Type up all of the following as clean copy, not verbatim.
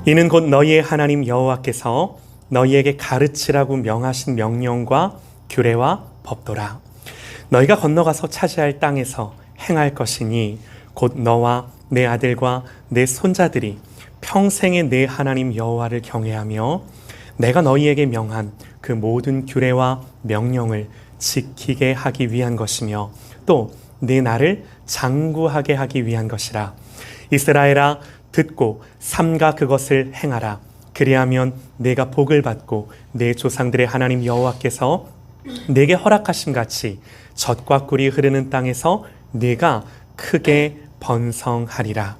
이는 곧 너희의 하나님 여호와께서 너희에게 가르치라고 명하신 명령과 규례와 법도라. 너희가 건너가서 차지할 땅에서 행할 것이니 곧 너와 내 아들과 내 손자들이 평생에 내 하나님 여호와를 경외하며 내가 너희에게 명한 그 모든 규례와 명령을 지키게 하기 위한 것이며 또 내 나를 장구하게 하기 위한 것이라. 이스라엘아, 듣고 삼가 그것을 행하라. 그리하면 내가 복을 받고 내 조상들의 하나님 여호와께서 내게 허락하심 같이 젖과 꿀이 흐르는 땅에서 네가 크게 번성하리라.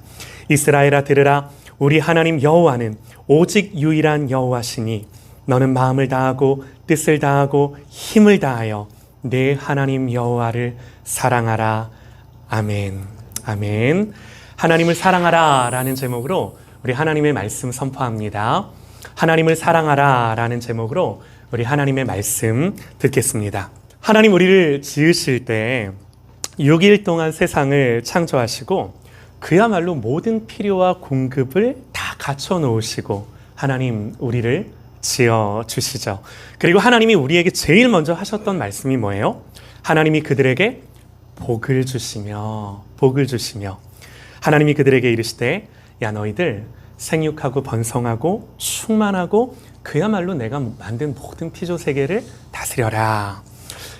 이스라엘아, 들으라. 우리 하나님 여호와는 오직 유일한 여호와시니 너는 마음을 다하고 뜻을 다하고 힘을 다하여 내 하나님 여호와를 사랑하라. 아멘. 아멘. 하나님을 사랑하라 라는 제목으로 우리 하나님의 말씀 선포합니다. 하나님을 사랑하라 라는 제목으로 우리 하나님의 말씀 듣겠습니다. 하나님 우리를 지으실 때 6일 동안 세상을 창조하시고 그야말로 모든 필요와 공급을 다 갖춰 놓으시고 하나님 우리를 지어 주시죠. 그리고 하나님이 우리에게 제일 먼저 하셨던 말씀이 뭐예요? 하나님이 그들에게 복을 주시며 하나님이 그들에게 이르시되 야 너희들 생육하고 번성하고 충만하고 그야말로 내가 만든 모든 피조세계를 다스려라.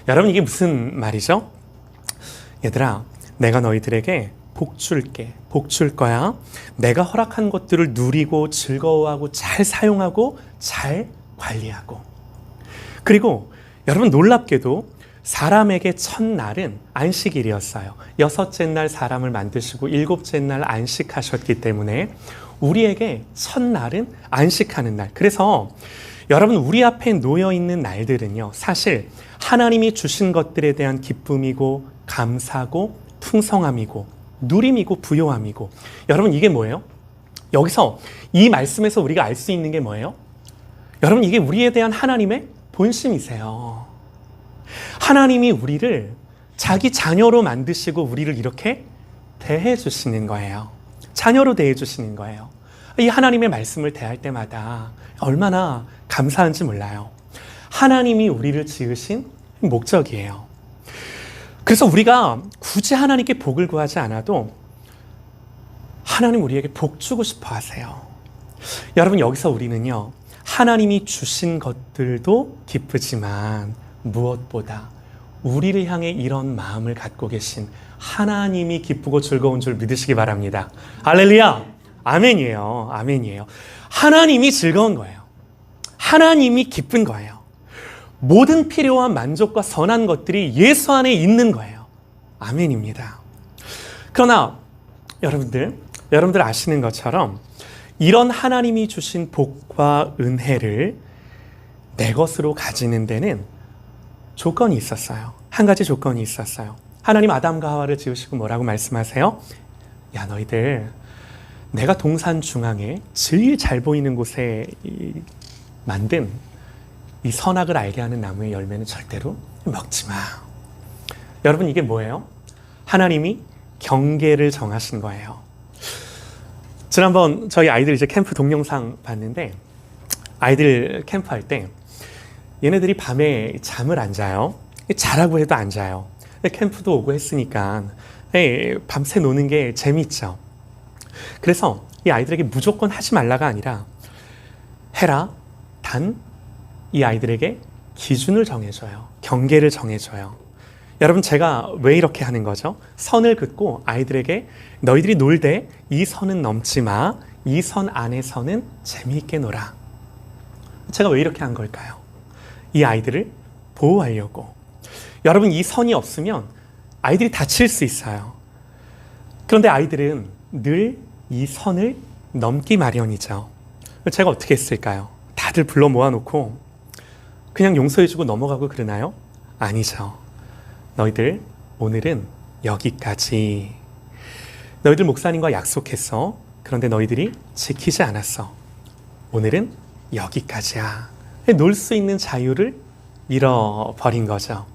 여러분 이게 무슨 말이죠? 얘들아 내가 너희들에게 복 줄게. 복 줄 거야. 내가 허락한 것들을 누리고 즐거워하고 잘 사용하고 잘 관리하고. 그리고 여러분 놀랍게도 사람에게 첫날은 안식일이었어요. 6째 날 사람을 만드시고 7째 날 안식하셨기 때문에 우리에게 첫날은 안식하는 날. 그래서 여러분 우리 앞에 놓여 있는 날들은요. 사실 하나님이 주신 것들에 대한 기쁨이고 감사고 풍성함이고 누림이고 부요함이고. 여러분 이게 뭐예요? 여기서 이 말씀에서 우리가 알 수 있는 게 뭐예요? 여러분 이게 우리에 대한 하나님의 본심이세요. 하나님이 우리를 자기 자녀로 만드시고 우리를 이렇게 대해 주시는 거예요. 자녀로 대해 주시는 거예요. 이 하나님의 말씀을 대할 때마다 얼마나 감사한지 몰라요. 하나님이 우리를 지으신 목적이에요. 그래서 우리가 굳이 하나님께 복을 구하지 않아도 하나님 우리에게 복 주고 싶어 하세요. 여러분 여기서 우리는요. 하나님이 주신 것들도 기쁘지만 무엇보다 우리를 향해 이런 마음을 갖고 계신 하나님이 기쁘고 즐거운 줄 믿으시기 바랍니다. 할렐루야! 아멘이에요. 아멘이에요. 하나님이 즐거운 거예요. 하나님이 기쁜 거예요. 모든 필요와 만족과 선한 것들이 예수 안에 있는 거예요. 아멘입니다. 그러나 여러분들 아시는 것처럼 이런 하나님이 주신 복과 은혜를 내 것으로 가지는 데는 조건이 있었어요. 한 가지 조건이 있었어요. 하나님 아담과 하와를 지으시고 뭐라고 말씀하세요? 야 너희들 내가 동산 중앙에 제일 잘 보이는 곳에 만든 이 선악을 알게 하는 나무의 열매는 절대로 먹지 마. 여러분 이게 뭐예요? 하나님이 경계를 정하신 거예요. 지난번 저희 아이들 이제 캠프 동영상 봤는데 아이들 캠프할 때 얘네들이 밤에 잠을 안 자요. 자라고 해도 안 자요. 캠프도 오고 했으니까 밤새 노는 게 재미있죠. 그래서 이 아이들에게 무조건 하지 말라가 아니라 해라. 단 이 아이들에게 기준을 정해줘요. 경계를 정해줘요. 여러분 제가 왜 이렇게 하는 거죠? 선을 긋고 아이들에게 너희들이 놀 때 이 선은 넘지 마. 이 선 안에서는 재미있게 놀아. 제가 왜 이렇게 한 걸까요? 이 아이들을 보호하려고. 여러분 이 선이 없으면 아이들이 다칠 수 있어요. 그런데 아이들은 늘 이 선을 넘기 마련이죠. 제가 어떻게 했을까요? 다들 불러 모아놓고 그냥 용서해주고 넘어가고 그러나요? 아니죠. 너희들 오늘은 여기까지. 너희들 목사님과 약속했어. 그런데 너희들이 지키지 않았어. 오늘은 여기까지야. 놀 수 있는 자유를 잃어버린 거죠.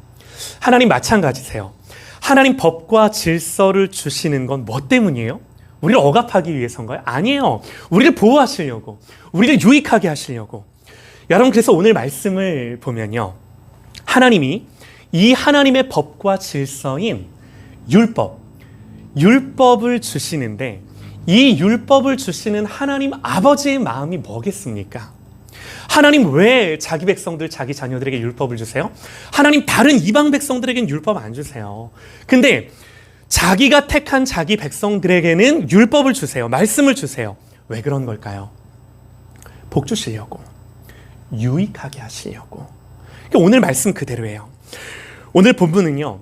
하나님 마찬가지세요. 하나님 법과 질서를 주시는 건 뭐 때문이에요? 우리를 억압하기 위해서인가요? 아니에요. 우리를 보호하시려고, 우리를 유익하게 하시려고. 여러분, 그래서 오늘 말씀을 보면요, 하나님이 이 하나님의 법과 질서인 율법을 주시는데, 이 율법을 주시는 하나님 아버지의 마음이 뭐겠습니까? 하나님 왜 자기 백성들, 자기 자녀들에게 율법을 주세요? 하나님 다른 이방 백성들에게는 율법 안 주세요. 근데 자기가 택한 자기 백성들에게는 율법을 주세요. 말씀을 주세요. 왜 그런 걸까요? 복 주시려고, 유익하게 하시려고. 그러니까 오늘 말씀 그대로예요. 오늘 본문은요,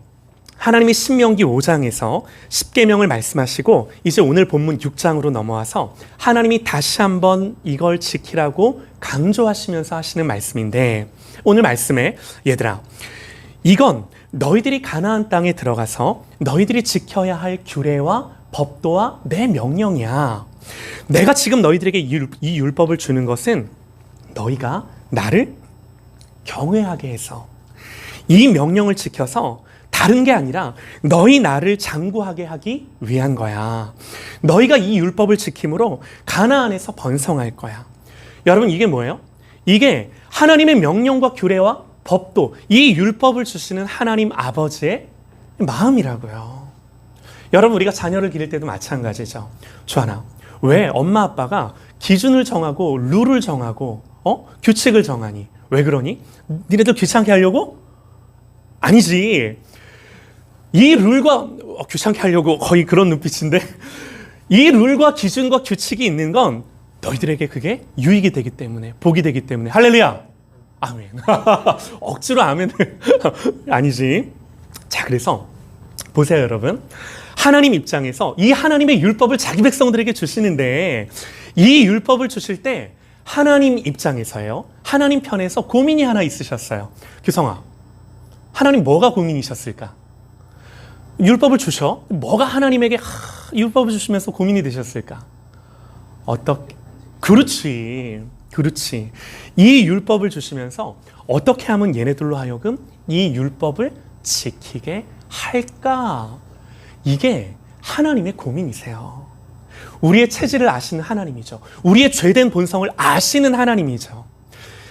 하나님이 신명기 5장에서 십계명을 말씀하시고 이제 오늘 본문 6장으로 넘어와서 하나님이 다시 한번 이걸 지키라고 강조하시면서 하시는 말씀인데, 오늘 말씀에 얘들아, 이건 너희들이 가나안 땅에 들어가서 너희들이 지켜야 할 규례와 법도와 내 명령이야. 내가 지금 너희들에게 이 율법을 주는 것은 너희가 나를 경외하게 해서 이 명령을 지켜서 다른 게 아니라 너희 나를 장구하게 하기 위한 거야. 너희가 이 율법을 지킴으로 가나안에서 번성할 거야. 여러분, 이게 뭐예요? 이게 하나님의 명령과 규례와 법도, 이 율법을 주시는 하나님 아버지의 마음이라고요. 여러분, 우리가 자녀를 기를 때도 마찬가지죠. 주하나, 왜 엄마 아빠가 기준을 정하고 룰을 정하고 규칙을 정하니? 왜 그러니? 니네들 귀찮게 하려고? 아니지. 이 룰과 귀찮게 하려고, 거의 그런 눈빛인데, 이 룰과 기준과 규칙이 있는 건 너희들에게 그게 유익이 되기 때문에, 복이 되기 때문에. 할렐루야. 아멘. 억지로 아멘을 아니지. 자, 그래서 보세요, 여러분. 하나님 입장에서 이 하나님의 율법을 자기 백성들에게 주시는데, 이 율법을 주실 때 하나님 입장에서요, 하나님 편에서 고민이 하나 있으셨어요. 규성아, 하나님 뭐가 고민이셨을까? 율법을 주셔. 뭐가 하나님에게 율법을 주시면서 고민이 되셨을까? 어떻게? 그렇지. 이 율법을 주시면서 어떻게 하면 얘네들로 하여금 이 율법을 지키게 할까? 이게 하나님의 고민이세요. 우리의 체질을 아시는 하나님이죠. 우리의 죄된 본성을 아시는 하나님이죠.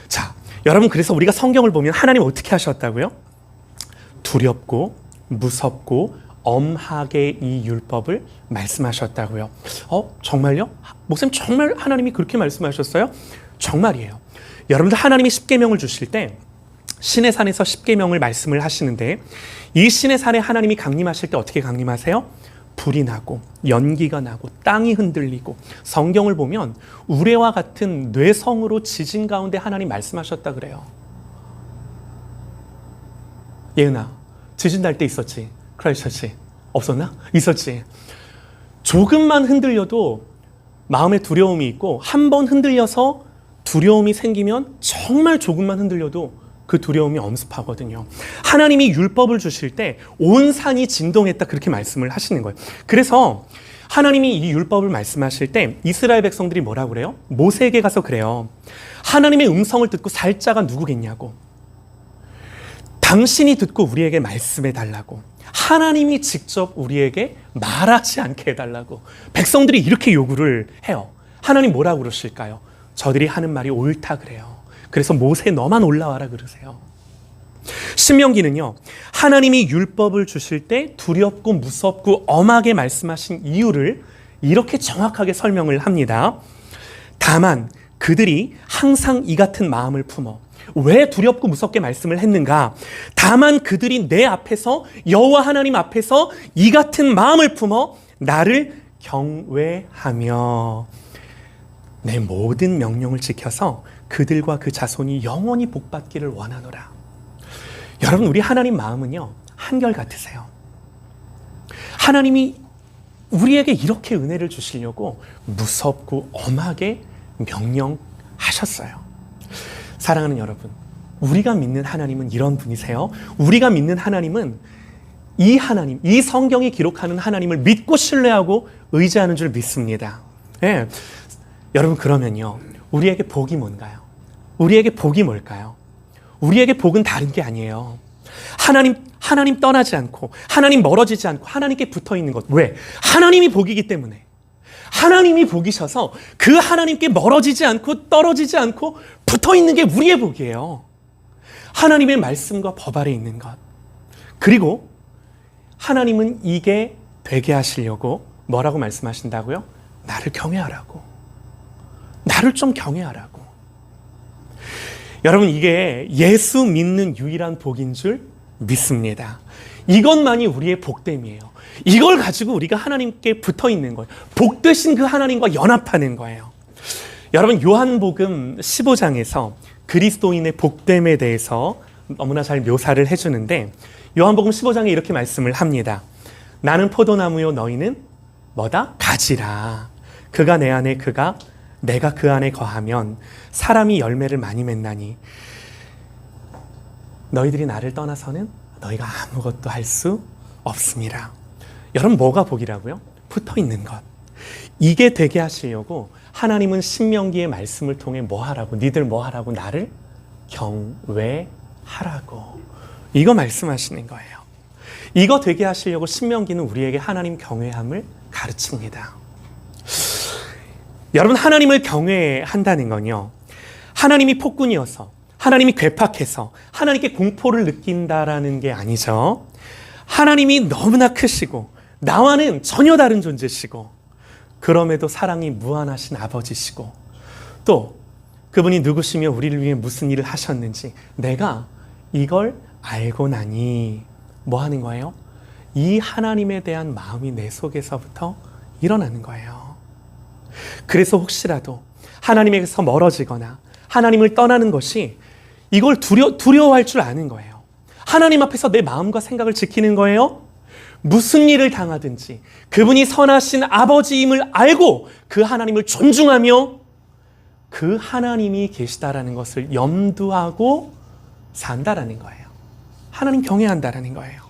자, 여러분, 그래서 우리가 성경을 보면 하나님 어떻게 하셨다고요? 두렵고 무섭고 엄하게 이 율법을 말씀하셨다고요. 정말요? 목사님, 정말 하나님이 그렇게 말씀하셨어요? 정말이에요. 여러분들, 하나님이 십계명을 주실 때 신의 산에서 십계명을 말씀을 하시는데, 이 신의 산에 하나님이 강림하실 때 어떻게 강림하세요? 불이 나고 연기가 나고 땅이 흔들리고, 성경을 보면 우레와 같은 뇌성으로 지진 가운데 하나님 말씀하셨다 그래요. 예은아, 지진 날 때 있었지? 크라이처치 없었나? 있었지. 조금만 흔들려도 마음에 두려움이 있고, 한 번 흔들려서 두려움이 생기면 정말 조금만 흔들려도 그 두려움이 엄습하거든요. 하나님이 율법을 주실 때 온 산이 진동했다, 그렇게 말씀을 하시는 거예요. 그래서 하나님이 이 율법을 말씀하실 때 이스라엘 백성들이 뭐라고 그래요? 모세에게 가서 그래요. 하나님의 음성을 듣고 살 자가 누구겠냐고. 당신이 듣고 우리에게 말씀해 달라고. 하나님이 직접 우리에게 말하지 않게 해달라고. 백성들이 이렇게 요구를 해요. 하나님 뭐라고 그러실까요? 저들이 하는 말이 옳다 그래요. 그래서 모세, 너만 올라와라 그러세요. 신명기는요, 하나님이 율법을 주실 때 두렵고 무섭고 엄하게 말씀하신 이유를 이렇게 정확하게 설명을 합니다. 다만 그들이 항상 이 같은 마음을 품어. 왜 두렵고 무섭게 말씀을 했는가? 다만 그들이 내 앞에서, 여호와 하나님 앞에서 이 같은 마음을 품어 나를 경외하며 내 모든 명령을 지켜서 그들과 그 자손이 영원히 복받기를 원하노라. 여러분, 우리 하나님 마음은요, 한결같으세요. 하나님이 우리에게 이렇게 은혜를 주시려고 무섭고 엄하게 명령하셨어요. 사랑하는 여러분, 우리가 믿는 하나님은 이런 분이세요. 우리가 믿는 하나님은 이 하나님, 이 성경이 기록하는 하나님을 믿고 신뢰하고 의지하는 줄 믿습니다. 네. 여러분, 그러면요, 우리에게 복이 뭔가요? 우리에게 복이 뭘까요? 우리에게 복은 다른 게 아니에요. 하나님 떠나지 않고, 하나님 멀어지지 않고 하나님께 붙어 있는 것. 왜? 하나님이 복이기 때문에. 하나님이 복이셔서 그 하나님께 멀어지지 않고 떨어지지 않고 붙어 있는 게 우리의 복이에요. 하나님의 말씀과 법 아래 있는 것. 그리고 하나님은 이게 되게 하시려고 뭐라고 말씀하신다고요? 나를 경외하라고. 나를 좀 경외하라고. 여러분, 이게 예수 믿는 유일한 복인 줄 믿습니다. 이것만이 우리의 복됨이에요. 이걸 가지고 우리가 하나님께 붙어 있는 거예요. 복 되신 그 하나님과 연합하는 거예요. 여러분, 요한복음 15장에서 그리스도인의 복됨에 대해서 너무나 잘 묘사를 해주는데, 요한복음 15장에 이렇게 말씀을 합니다. 나는 포도나무요, 너희는 뭐다? 가지라. 그가 내 안에, 내가 그 안에 거하면 사람이 열매를 많이 맺나니 너희들이 나를 떠나서는 너희가 아무것도 할 수 없습니다. 여러분, 뭐가 복이라고요? 붙어 있는 것. 이게 되게 하시려고 하나님은 신명기의 말씀을 통해 뭐 하라고? 니들 뭐 하라고? 나를 경외하라고. 이거 말씀하시는 거예요. 이거 되게 하시려고 신명기는 우리에게 하나님 경외함을 가르칩니다. 여러분, 하나님을 경외한다는 건요, 하나님이 폭군이어서, 하나님이 괴팍해서 하나님께 공포를 느낀다라는 게 아니죠. 하나님이 너무나 크시고 나와는 전혀 다른 존재시고 그럼에도 사랑이 무한하신 아버지시고 또 그분이 누구시며 우리를 위해 무슨 일을 하셨는지 내가 이걸 알고 나니 뭐 하는 거예요? 이 하나님에 대한 마음이 내 속에서부터 일어나는 거예요. 그래서 혹시라도 하나님에게서 멀어지거나 하나님을 떠나는 것이 이걸 두려워할 줄 아는 거예요. 하나님 앞에서 내 마음과 생각을 지키는 거예요. 무슨 일을 당하든지 그분이 선하신 아버지임을 알고 그 하나님을 존중하며 그 하나님이 계시다라는 것을 염두하고 산다라는 거예요. 하나님 경외한다라는 거예요.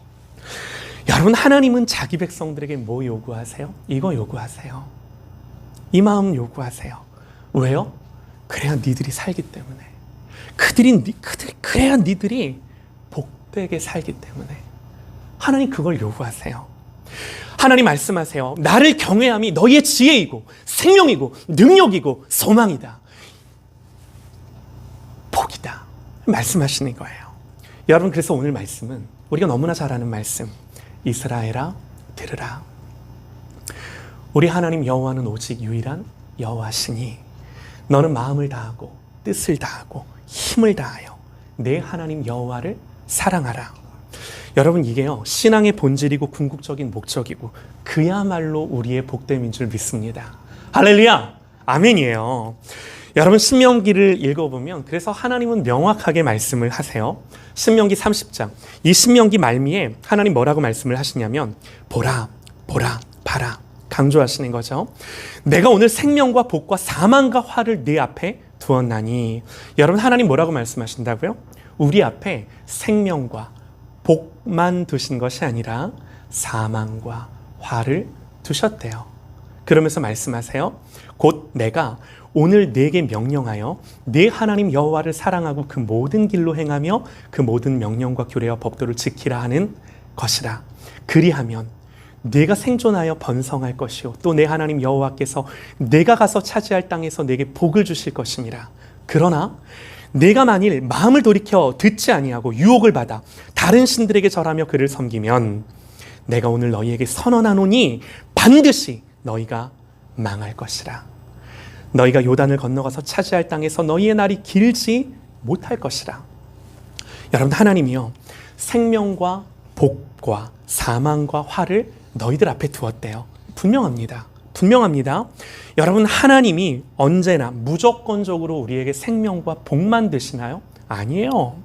여러분, 하나님은 자기 백성들에게 뭐 요구하세요? 이거 요구하세요. 이 마음 요구하세요. 왜요? 그래야 니들이 살기 때문에. 그래야 니들이 복되게 살기 때문에. 하나님 그걸 요구하세요. 하나님 말씀하세요. 나를 경외함이 너희의 지혜이고 생명이고 능력이고 소망이다. 복이다. 말씀하시는 거예요. 여러분, 그래서 오늘 말씀은 우리가 너무나 잘 아는 말씀. 이스라엘아 들으라. 우리 하나님 여호와는 오직 유일한 여호와시니 너는 마음을 다하고 뜻을 다하고 힘을 다하여 내 하나님 여호와를 사랑하라. 여러분, 이게요 신앙의 본질이고 궁극적인 목적이고 그야말로 우리의 복됨인 줄 믿습니다. 할렐루야, 아멘이에요. 여러분, 신명기를 읽어보면 그래서 하나님은 명확하게 말씀을 하세요. 신명기 30장, 이 신명기 말미에 하나님 뭐라고 말씀을 하시냐면 보라, 보라, 봐라 강조하시는 거죠. 내가 오늘 생명과 복과 사망과 화를 네 앞에 두었나니. 여러분, 하나님 뭐라고 말씀하신다고요? 우리 앞에 생명과 복만 두신 것이 아니라 사망과 화를 두셨대요. 그러면서 말씀하세요. 곧 내가 오늘 네게 명령하여 네 하나님 여호와를 사랑하고 그 모든 길로 행하며 그 모든 명령과 규례와 법도를 지키라 하는 것이라. 그리하면 네가 생존하여 번성할 것이요 또 내 하나님 여호와께서 내가 가서 차지할 땅에서 네게 복을 주실 것임이라. 그러나 내가 만일 마음을 돌이켜 듣지 아니하고 유혹을 받아 다른 신들에게 절하며 그를 섬기면 내가 오늘 너희에게 선언하노니 반드시 너희가 망할 것이라. 너희가 요단을 건너가서 차지할 땅에서 너희의 날이 길지 못할 것이라. 여러분, 하나님이요 생명과 복과 사망과 화를 너희들 앞에 두었대요. 분명합니다. 여러분, 하나님이 언제나 무조건적으로 우리에게 생명과 복만 드시나요? 아니에요.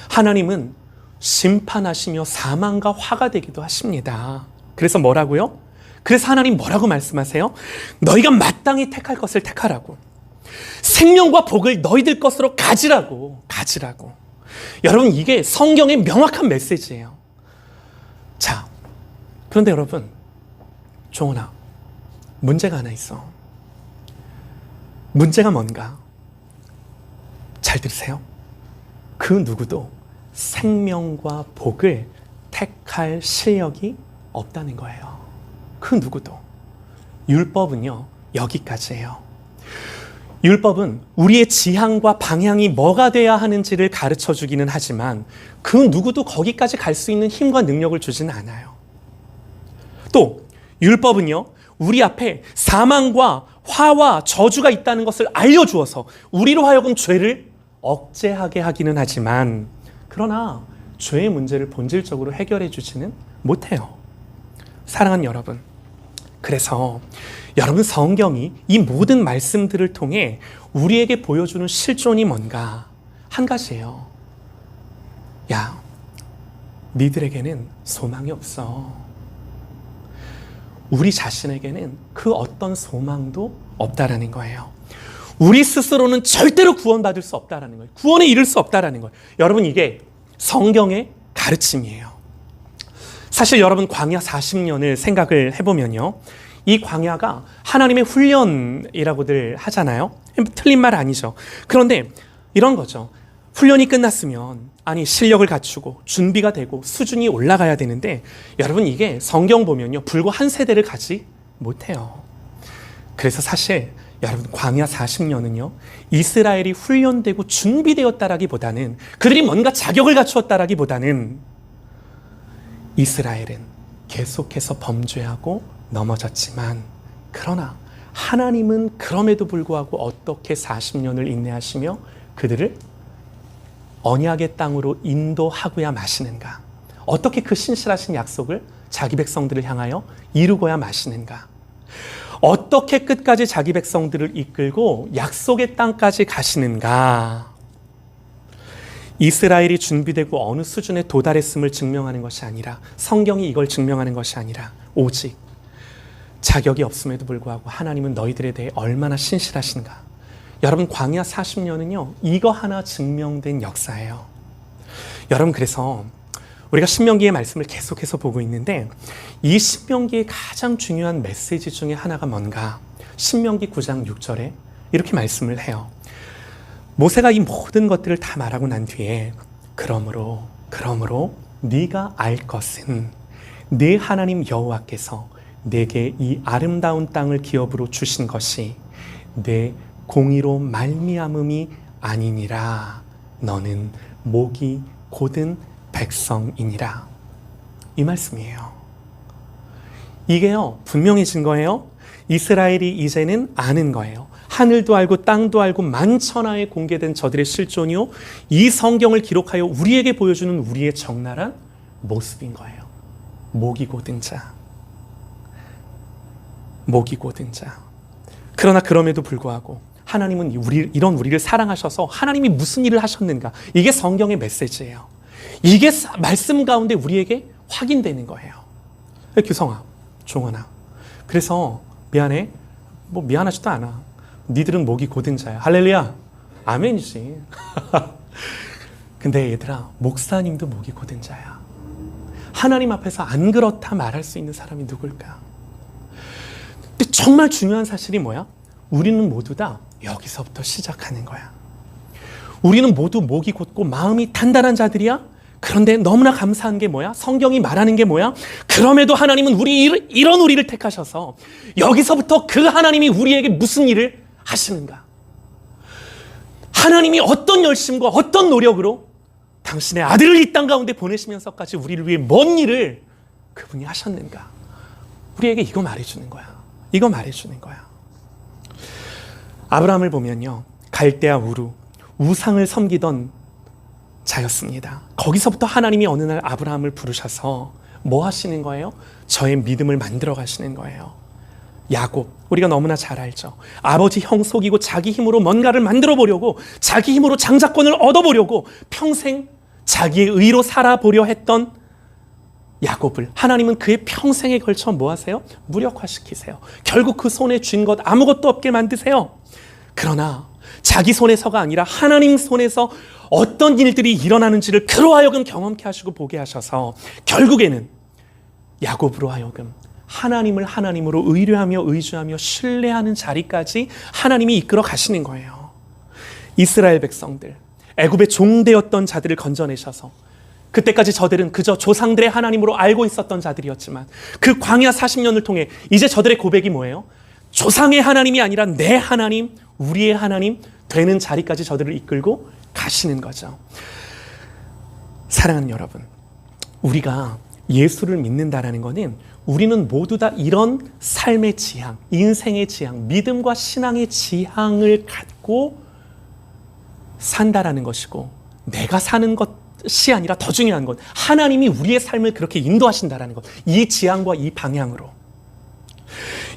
하나님은 심판하시며 사망과 화가 되기도 하십니다. 그래서 뭐라고요? 그래서 하나님 뭐라고 말씀하세요? 너희가 마땅히 택할 것을 택하라고. 생명과 복을 너희들 것으로 가지라고. 여러분, 이게 성경의 명확한 메시지예요. 자, 그런데 여러분, 종훈아, 문제가 하나 있어. 문제가 뭔가? 잘 들으세요. 그 누구도 생명과 복을 택할 실력이 없다는 거예요. 그 누구도. 율법은요, 여기까지예요. 율법은 우리의 지향과 방향이 뭐가 돼야 하는지를 가르쳐 주기는 하지만 그 누구도 거기까지 갈 수 있는 힘과 능력을 주지는 않아요. 또 율법은요, 우리 앞에 사망과 화와 저주가 있다는 것을 알려주어서 우리로 하여금 죄를 억제하게 하기는 하지만 그러나 죄의 문제를 본질적으로 해결해 주지는 못해요. 사랑하는 여러분, 그래서 여러분, 성경이 이 모든 말씀들을 통해 우리에게 보여주는 실존이 뭔가? 한 가지예요. 야, 니들에게는 소망이 없어. 우리 자신에게는 그 어떤 소망도 없다라는 거예요. 우리 스스로는 절대로 구원받을 수 없다라는 거예요. 구원에 이를 수 없다라는 거예요. 여러분, 이게 성경의 가르침이에요. 사실 여러분, 광야 40년을 생각을 해보면요, 이 광야가 하나님의 훈련이라고들 하잖아요. 틀린 말 아니죠. 그런데 이런 거죠. 훈련이 끝났으면 실력을 갖추고 준비가 되고 수준이 올라가야 되는데 여러분, 이게 성경 보면요, 불과 한 세대를 가지 못해요. 그래서 사실 여러분, 광야 40년은요 이스라엘이 훈련되고 준비되었다라기보다는, 그들이 뭔가 자격을 갖추었다라기보다는 이스라엘은 계속해서 범죄하고 넘어졌지만 그러나 하나님은 그럼에도 불구하고 어떻게 40년을 인내하시며 그들을 언약의 땅으로 인도하고야 마시는가? 어떻게 그 신실하신 약속을 자기 백성들을 향하여 이루고야 마시는가? 어떻게 끝까지 자기 백성들을 이끌고 약속의 땅까지 가시는가? 이스라엘이 준비되고 어느 수준에 도달했음을 증명하는 것이 아니라, 성경이 이걸 증명하는 것이 아니라, 오직 자격이 없음에도 불구하고 하나님은 너희들에 대해 얼마나 신실하신가. 여러분, 광야 40년은요 이거 하나 증명된 역사예요. 여러분, 그래서 우리가 신명기의 말씀을 계속해서 보고 있는데 이 신명기의 가장 중요한 메시지 중에 하나가 뭔가? 신명기 9장 6절에 이렇게 말씀을 해요. 모세가 이 모든 것들을 다 말하고 난 뒤에 그러므로 네가 알 것은 네 하나님 여호와께서 내게 이 아름다운 땅을 기업으로 주신 것이 내 공의로 말미암음이 아니니라. 너는 목이 곧은 백성이니라. 이 말씀이에요. 이게요 분명해진 거예요. 이스라엘이 이제는 아는 거예요. 하늘도 알고 땅도 알고 만천하에 공개된 저들의 실존이요, 이 성경을 기록하여 우리에게 보여주는 우리의 적나라한 모습인 거예요. 목이 곧은 자, 목이 곧은 자. 그러나 그럼에도 불구하고 하나님은 이런 우리를 사랑하셔서 하나님이 무슨 일을 하셨는가, 이게 성경의 메시지예요. 이게 말씀 가운데 우리에게 확인되는 거예요. 규성아, 종원아, 그래서 미안해? 뭐 미안하지도 않아. 니들은 목이 곧은 자야. 할렐루야, 아멘이지. 근데 얘들아, 목사님도 목이 곧은 자야. 하나님 앞에서 안 그렇다 말할 수 있는 사람이 누굴까? 근데 정말 중요한 사실이 뭐야? 우리는 모두 다 여기서부터 시작하는 거야. 우리는 모두 목이 곧고 마음이 단단한 자들이야. 그런데 너무나 감사한 게 뭐야? 성경이 말하는 게 뭐야? 그럼에도 하나님은 이런 우리를 택하셔서 여기서부터 그 하나님이 우리에게 무슨 일을 하시는가? 하나님이 어떤 열심과 어떤 노력으로 당신의 아들을 이 땅 가운데 보내시면서까지 우리를 위해 뭔 일을 그분이 하셨는가? 우리에게 이거 말해주는 거야. 이거 말해주는 거야. 아브라함을 보면요, 갈대아 우루, 우상을 섬기던 자였습니다. 거기서부터 하나님이 어느 날 아브라함을 부르셔서 뭐 하시는 거예요? 저의 믿음을 만들어 가시는 거예요. 야곱, 우리가 너무나 잘 알죠. 아버지 형 속이고 자기 힘으로 뭔가를 만들어 보려고, 자기 힘으로 장자권을 얻어보려고 평생 자기의 의로 살아보려 했던 야곱을 하나님은 그의 평생에 걸쳐 뭐 하세요? 무력화시키세요. 결국 그 손에 쥔 것 아무것도 없게 만드세요. 그러나 자기 손에서가 아니라 하나님 손에서 어떤 일들이 일어나는지를 그로 하여금 경험케 하시고 보게 하셔서 결국에는 야곱으로 하여금 하나님을 하나님으로 의뢰하며 의주하며 신뢰하는 자리까지 하나님이 이끌어 가시는 거예요. 이스라엘 백성들, 애굽의 종되었던 자들을 건져내셔서 그때까지 저들은 그저 조상들의 하나님으로 알고 있었던 자들이었지만 그 광야 40년을 통해 이제 저들의 고백이 뭐예요? 조상의 하나님이 아니라 내 하나님, 우리의 하나님 되는 자리까지 저들을 이끌고 가시는 거죠. 사랑하는 여러분, 우리가 예수를 믿는다라는 것은 우리는 모두 다 이런 삶의 지향, 인생의 지향, 믿음과 신앙의 지향을 갖고 산다라는 것이고, 내가 사는 것이 아니라 더 중요한 것, 하나님이 우리의 삶을 그렇게 인도하신다라는 것, 이 지향과 이 방향으로.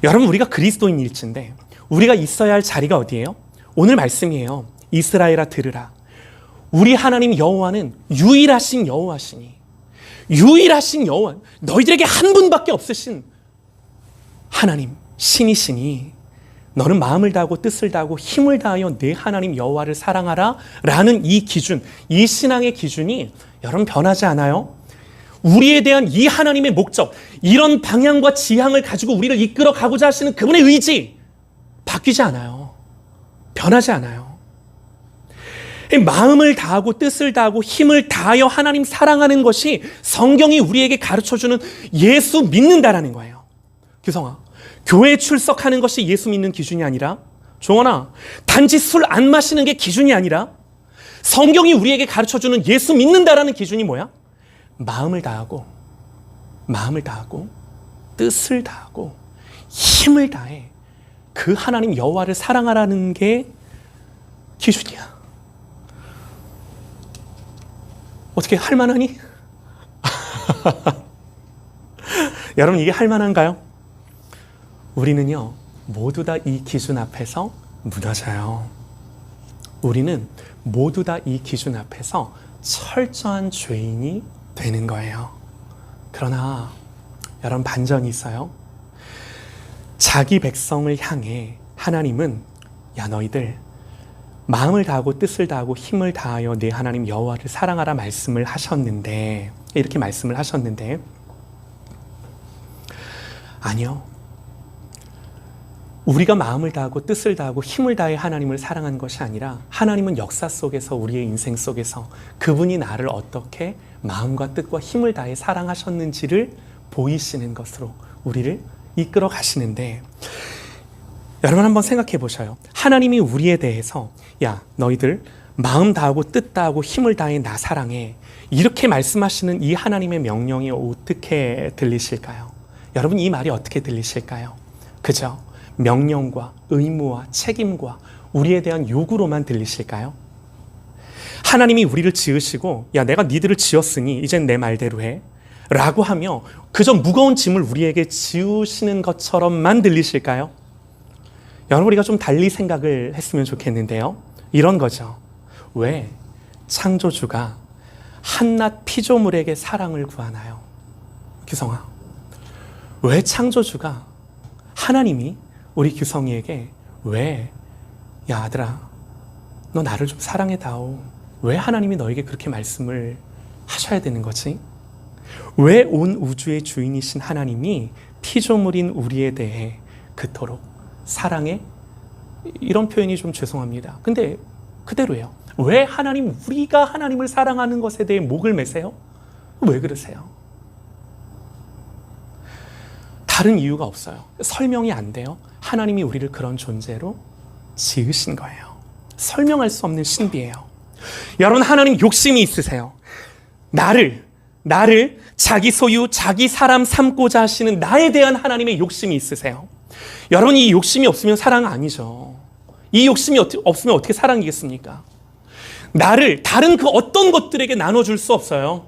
여러분, 우리가 그리스도인일진데 우리가 있어야 할 자리가 어디예요? 오늘 말씀이에요. 이스라엘아 들으라. 우리 하나님 여호와는 유일하신 여호와시니, 유일하신 여호와, 너희들에게 한 분밖에 없으신 하나님 신이시니 너는 마음을 다하고 뜻을 다하고 힘을 다하여 내 하나님 여호와를 사랑하라 라는 이 기준, 이 신앙의 기준이 여러분 변하지 않아요? 우리에 대한 이 하나님의 목적, 이런 방향과 지향을 가지고 우리를 이끌어 가고자 하시는 그분의 의지 바뀌지 않아요. 변하지 않아요. 마음을 다하고 뜻을 다하고 힘을 다하여 하나님 사랑하는 것이 성경이 우리에게 가르쳐주는 예수 믿는다라는 거예요. 규성아, 교회에 출석하는 것이 예수 믿는 기준이 아니라, 종원아, 단지 술 안 마시는 게 기준이 아니라 성경이 우리에게 가르쳐주는 예수 믿는다라는 기준이 뭐야? 마음을 다하고 뜻을 다하고 힘을 다해 그 하나님 여호와를 사랑하라는 게 기준이야. 어떻게 할만하니? 여러분, 이게 할만한가요? 우리는요, 모두 다 이 기준 앞에서 무너져요. 우리는 모두 다 이 기준 앞에서 철저한 죄인이 되는 거예요. 그러나 여러분, 반전이 있어요. 자기 백성을 향해 하나님은, 야, 너희들 마음을 다하고 뜻을 다하고 힘을 다하여 내 하나님 여호와를 사랑하라 말씀을 하셨는데, 이렇게 말씀을 하셨는데, 아니요, 우리가 마음을 다하고 뜻을 다하고 힘을 다해 하나님을 사랑한 것이 아니라 하나님은 역사 속에서, 우리의 인생 속에서 그분이 나를 어떻게 마음과 뜻과 힘을 다해 사랑하셨는지를 보이시는 것으로 우리를 이끌어 가시는데, 여러분 한번 생각해 보셔요. 하나님이 우리에 대해서, 야, 너희들 마음 다하고 뜻 다하고 힘을 다해 나 사랑해, 이렇게 말씀하시는 이 하나님의 명령이 어떻게 들리실까요? 여러분, 이 말이 어떻게 들리실까요? 그죠? 명령과 의무와 책임과 우리에 대한 요구로만 들리실까요? 하나님이 우리를 지으시고, 야, 내가 니들을 지었으니 이젠 내 말대로 해 라고 하며 그저 무거운 짐을 우리에게 지우시는 것처럼만 들리실까요? 여러분, 우리가 좀 달리 생각을 했으면 좋겠는데요. 이런 거죠. 왜 창조주가 한낱 피조물에게 사랑을 구하나요? 규성아, 왜 창조주가, 하나님이 우리 규성이에게 왜, 야 아들아, 너 나를 좀 사랑해다오, 왜 하나님이 너에게 그렇게 말씀을 하셔야 되는 거지? 왜 온 우주의 주인이신 하나님이 피조물인 우리에 대해 그토록 사랑해? 이런 표현이 좀 죄송합니다. 근데 그대로예요. 왜 하나님, 우리가 하나님을 사랑하는 것에 대해 목을 매세요? 왜 그러세요? 다른 이유가 없어요. 설명이 안 돼요. 하나님이 우리를 그런 존재로 지으신 거예요. 설명할 수 없는 신비예요. 여러분, 하나님 욕심이 있으세요. 나를 자기 소유, 자기 사람 삼고자 하시는 나에 대한 하나님의 욕심이 있으세요. 여러분, 이 욕심이 없으면 사랑 아니죠. 이 욕심이 없으면 어떻게 사랑이겠습니까? 나를 다른 그 어떤 것들에게 나눠줄 수 없어요.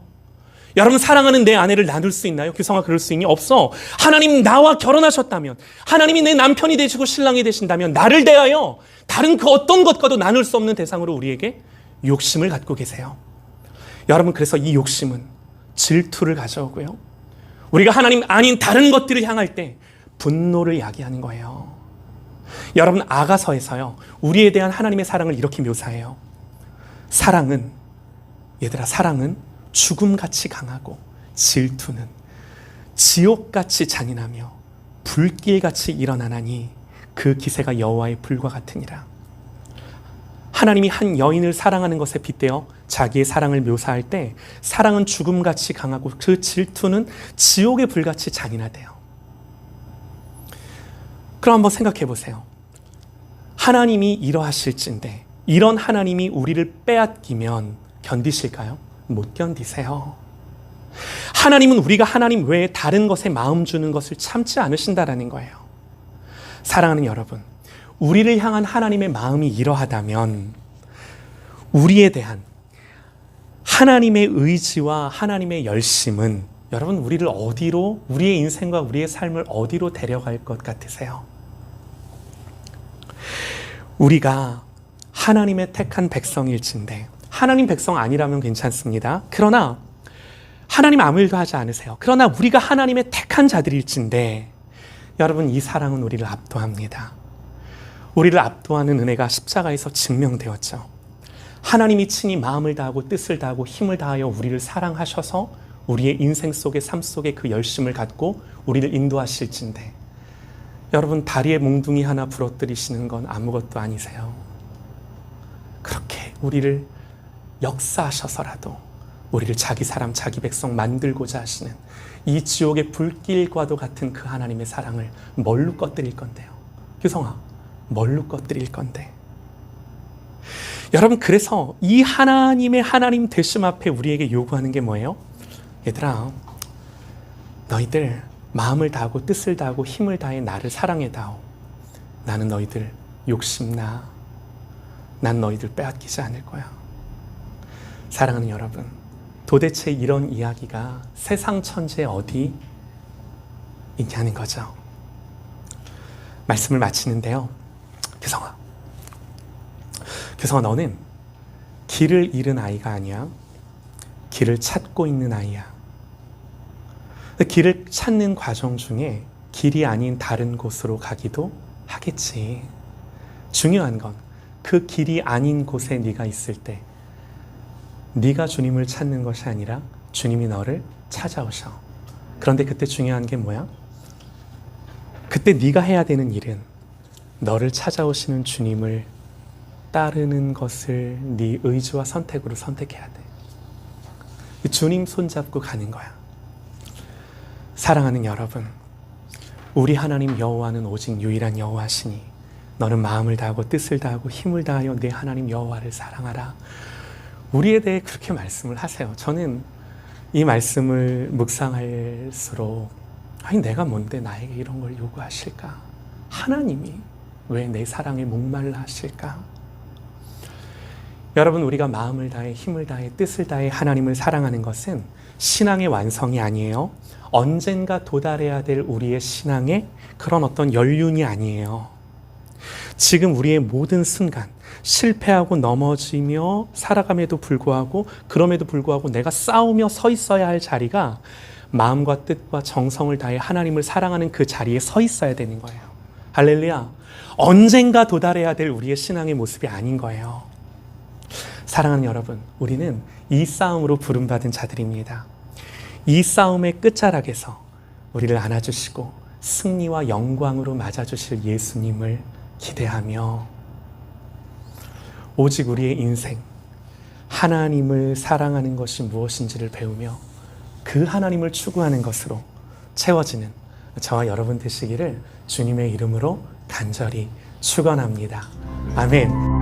여러분, 사랑하는 내 아내를 나눌 수 있나요? 규성아, 그럴 수 있니? 없어. 하나님 나와 결혼하셨다면, 하나님이 내 남편이 되시고 신랑이 되신다면 나를 대하여 다른 그 어떤 것과도 나눌 수 없는 대상으로 우리에게 욕심을 갖고 계세요. 여러분, 그래서 이 욕심은 질투를 가져오고요, 우리가 하나님 아닌 다른 것들을 향할 때 분노를 야기하는 거예요. 여러분, 아가서에서요, 우리에 대한 하나님의 사랑을 이렇게 묘사해요. 사랑은, 얘들아, 사랑은 죽음같이 강하고 질투는 지옥같이 잔인하며 불길같이 일어나나니 그 기세가 여호와의 불과 같으니라. 하나님이 한 여인을 사랑하는 것에 빗대어 자기의 사랑을 묘사할 때 사랑은 죽음같이 강하고 그 질투는 지옥의 불같이 잔인하대요. 그럼 한번 생각해 보세요. 하나님이 이러하실진데 이런 하나님이 우리를 빼앗기면 견디실까요? 못 견디세요. 하나님은 우리가 하나님 외에 다른 것에 마음 주는 것을 참지 않으신다라는 거예요. 사랑하는 여러분, 우리를 향한 하나님의 마음이 이러하다면 우리에 대한 하나님의 의지와 하나님의 열심은 여러분 우리를 어디로, 우리의 인생과 우리의 삶을 어디로 데려갈 것 같으세요? 우리가 하나님의 택한 백성일진데 하나님 백성 아니라면 괜찮습니다. 그러나 하나님 아무 일도 하지 않으세요. 그러나 우리가 하나님의 택한 자들일진데 여러분 이 사랑은 우리를 압도합니다. 우리를 압도하는 은혜가 십자가에서 증명되었죠. 하나님이 친히 마음을 다하고 뜻을 다하고 힘을 다하여 우리를 사랑하셔서 우리의 인생 속에 삶 속에 그 열심을 갖고 우리를 인도하실진데 여러분 다리에 몽둥이 하나 부러뜨리시는 건 아무것도 아니세요. 그렇게 우리를 역사하셔서라도 우리를 자기 사람 자기 백성 만들고자 하시는 이 지옥의 불길과도 같은 그 하나님의 사랑을 뭘로 꺼뜨릴 건데요? 효성아, 뭘로 꺼뜨릴 건데? 여러분 그래서 이 하나님의 하나님 되심 앞에 우리에게 요구하는 게 뭐예요? 얘들아, 너희들 마음을 다하고 뜻을 다하고 힘을 다해 나를 사랑해다오. 나는 너희들 욕심나. 난 너희들 빼앗기지 않을 거야. 사랑하는 여러분, 도대체 이런 이야기가 세상 천지에 어디 있냐는 거죠. 말씀을 마치는데요. 규성아 너는 길을 잃은 아이가 아니야. 길을 찾고 있는 아이야. 길을 찾는 과정 중에 길이 아닌 다른 곳으로 가기도 하겠지. 중요한 건 그 길이 아닌 곳에 네가 있을 때 네가 주님을 찾는 것이 아니라 주님이 너를 찾아오셔. 그런데 그때 중요한 게 뭐야? 그때 네가 해야 되는 일은 너를 찾아오시는 주님을 따르는 것을 네 의지와 선택으로 선택해야 돼. 주님 손잡고 가는 거야. 사랑하는 여러분, 우리 하나님 여호와는 오직 유일한 여호와시니 너는 마음을 다하고 뜻을 다하고 힘을 다하여 내 하나님 여호와를 사랑하라. 우리에 대해 그렇게 말씀을 하세요. 저는 이 말씀을 묵상할수록 아니 내가 뭔데 나에게 이런 걸 요구하실까? 하나님이 왜 내 사랑에 목말라 하실까? 여러분 우리가 마음을 다해 힘을 다해 뜻을 다해 하나님을 사랑하는 것은 신앙의 완성이 아니에요. 언젠가 도달해야 될 우리의 신앙의 그런 어떤 연륜이 아니에요. 지금 우리의 모든 순간 실패하고 넘어지며 살아감에도 불구하고 그럼에도 불구하고 내가 싸우며 서 있어야 할 자리가 마음과 뜻과 정성을 다해 하나님을 사랑하는 그 자리에 서 있어야 되는 거예요. 할렐루야. 언젠가 도달해야 될 우리의 신앙의 모습이 아닌 거예요. 사랑하는 여러분, 우리는 이 싸움으로 부름받은 자들입니다. 이 싸움의 끝자락에서 우리를 안아주시고 승리와 영광으로 맞아주실 예수님을 기대하며 오직 우리의 인생 하나님을 사랑하는 것이 무엇인지를 배우며 그 하나님을 추구하는 것으로 채워지는 저와 여러분 되시기를 주님의 이름으로 간절히 축원합니다. 아멘.